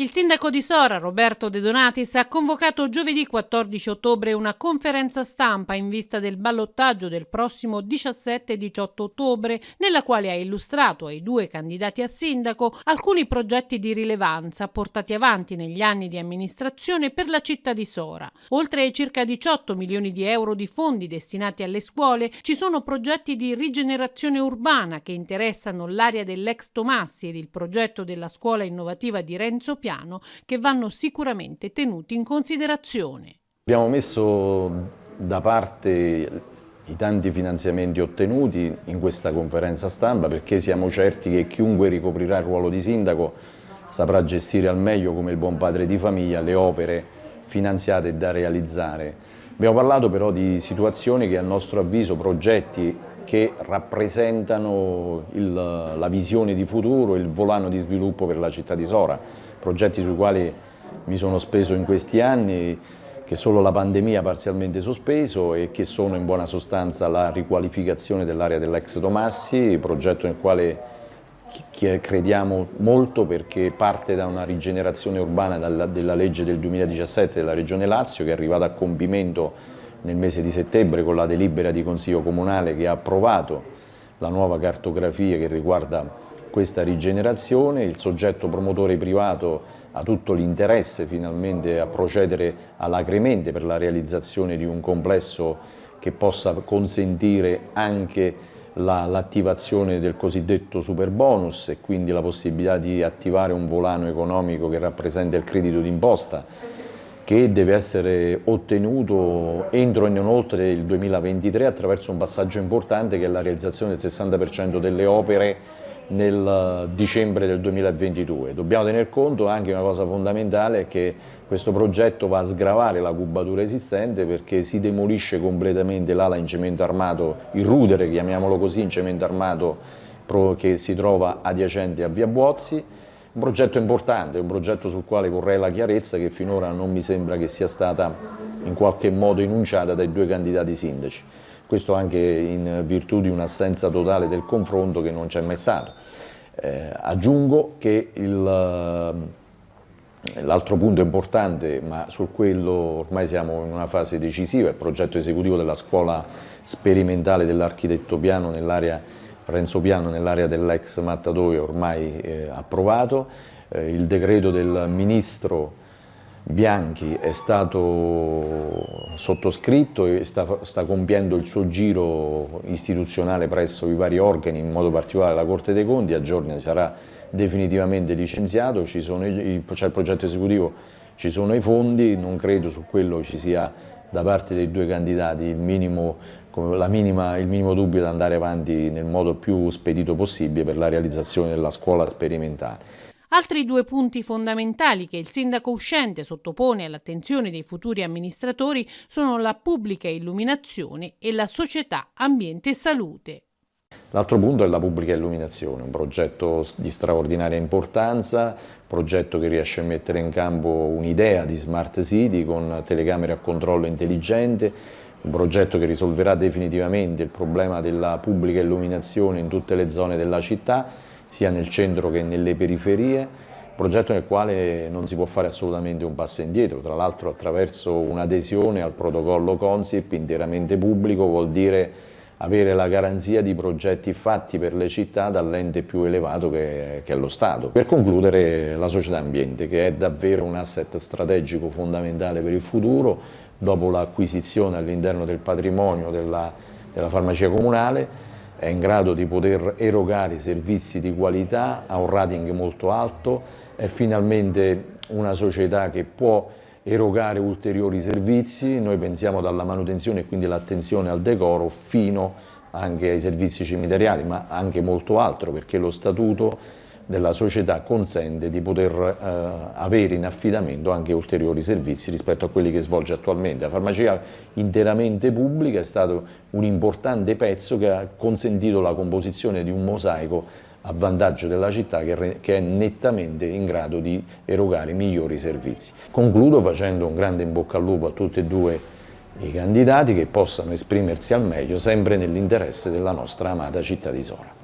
Il sindaco di Sora, Roberto De Donatis, ha convocato giovedì 14 ottobre una conferenza stampa in vista del ballottaggio del prossimo 17 e 18 ottobre, nella quale ha illustrato ai due candidati a sindaco alcuni progetti di rilevanza portati avanti negli anni di amministrazione per la città di Sora. Oltre ai circa 18 milioni di euro di fondi destinati alle scuole, ci sono progetti di rigenerazione urbana che interessano l'area dell'ex Tomassi ed il progetto della scuola innovativa di Renzo Piano, che vanno sicuramente tenuti in considerazione. Abbiamo messo da parte i tanti finanziamenti ottenuti in questa conferenza stampa perché siamo certi che chiunque ricoprirà il ruolo di sindaco saprà gestire al meglio, come il buon padre di famiglia, le opere finanziate e da realizzare. Abbiamo parlato però di situazioni che a nostro avviso, progetti che rappresentano la visione di futuro, il volano di sviluppo per la città di Sora, progetti sui quali mi sono speso in questi anni, che solo la pandemia ha parzialmente sospeso e che sono in buona sostanza la riqualificazione dell'area dell'ex Tomassi, progetto nel quale crediamo molto perché parte da una rigenerazione urbana della legge del 2017 della Regione Lazio, che è arrivata a compimento nel mese di settembre con la delibera di Consiglio Comunale che ha approvato la nuova cartografia che riguarda questa rigenerazione. Il soggetto promotore privato ha tutto l'interesse finalmente a procedere alacremente per la realizzazione di un complesso che possa consentire anche l'attivazione del cosiddetto superbonus e quindi la possibilità di attivare un volano economico che rappresenta il credito d'imposta, che deve essere ottenuto entro e non oltre il 2023 attraverso un passaggio importante che è la realizzazione del 60% delle opere nel dicembre del 2022. Dobbiamo tener conto anche una cosa fondamentale, che questo progetto va a sgravare la cubatura esistente perché si demolisce completamente l'ala in cemento armato, il rudere, chiamiamolo così, in cemento armato che si trova adiacente a via Buozzi. Un progetto importante, un progetto sul quale vorrei la chiarezza che finora non mi sembra che sia stata in qualche modo enunciata dai due candidati sindaci. Questo anche in virtù di un'assenza totale del confronto che non c'è mai stato. Aggiungo che l'altro punto importante, ma su quello ormai siamo in una fase decisiva, è il progetto esecutivo della scuola sperimentale dell'architetto Piano nell'area Renzo Piano nell'area dell'ex Mattatoio, ormai approvato. Il decreto del ministro Bianchi è stato sottoscritto e sta compiendo il suo giro istituzionale presso i vari organi, in modo particolare la Corte dei Conti. A giorni sarà definitivamente licenziato, c'è il progetto esecutivo, ci sono i fondi, non credo su quello ci sia da parte dei due candidati il minimo dubbio di andare avanti nel modo più spedito possibile per la realizzazione della scuola sperimentale. Altri due punti fondamentali che il sindaco uscente sottopone all'attenzione dei futuri amministratori sono la pubblica illuminazione e la società Ambiente e Salute. L'altro punto è la pubblica illuminazione, un progetto di straordinaria importanza, progetto che riesce a mettere in campo un'idea di smart city con telecamere a controllo intelligente, un progetto che risolverà definitivamente il problema della pubblica illuminazione in tutte le zone della città, sia nel centro che nelle periferie, un progetto nel quale non si può fare assolutamente un passo indietro, tra l'altro attraverso un'adesione al protocollo Consip interamente pubblico, vuol dire avere la garanzia di progetti fatti per le città dall'ente più elevato che è lo Stato. Per concludere, la società Ambiente, che è davvero un asset strategico fondamentale per il futuro, dopo l'acquisizione all'interno del patrimonio della farmacia comunale, è in grado di poter erogare servizi di qualità a un rating molto alto, è finalmente una società che può erogare ulteriori servizi. Noi pensiamo dalla manutenzione e quindi l'attenzione al decoro fino anche ai servizi cimiteriali, ma anche molto altro, perché lo statuto della società consente di poter avere in affidamento anche ulteriori servizi rispetto a quelli che svolge attualmente. La farmacia interamente pubblica è stato un importante pezzo che ha consentito la composizione di un mosaico a vantaggio della città che è nettamente in grado di erogare migliori servizi. Concludo facendo un grande in bocca al lupo a tutti e due i candidati, che possano esprimersi al meglio sempre nell'interesse della nostra amata città di Sora.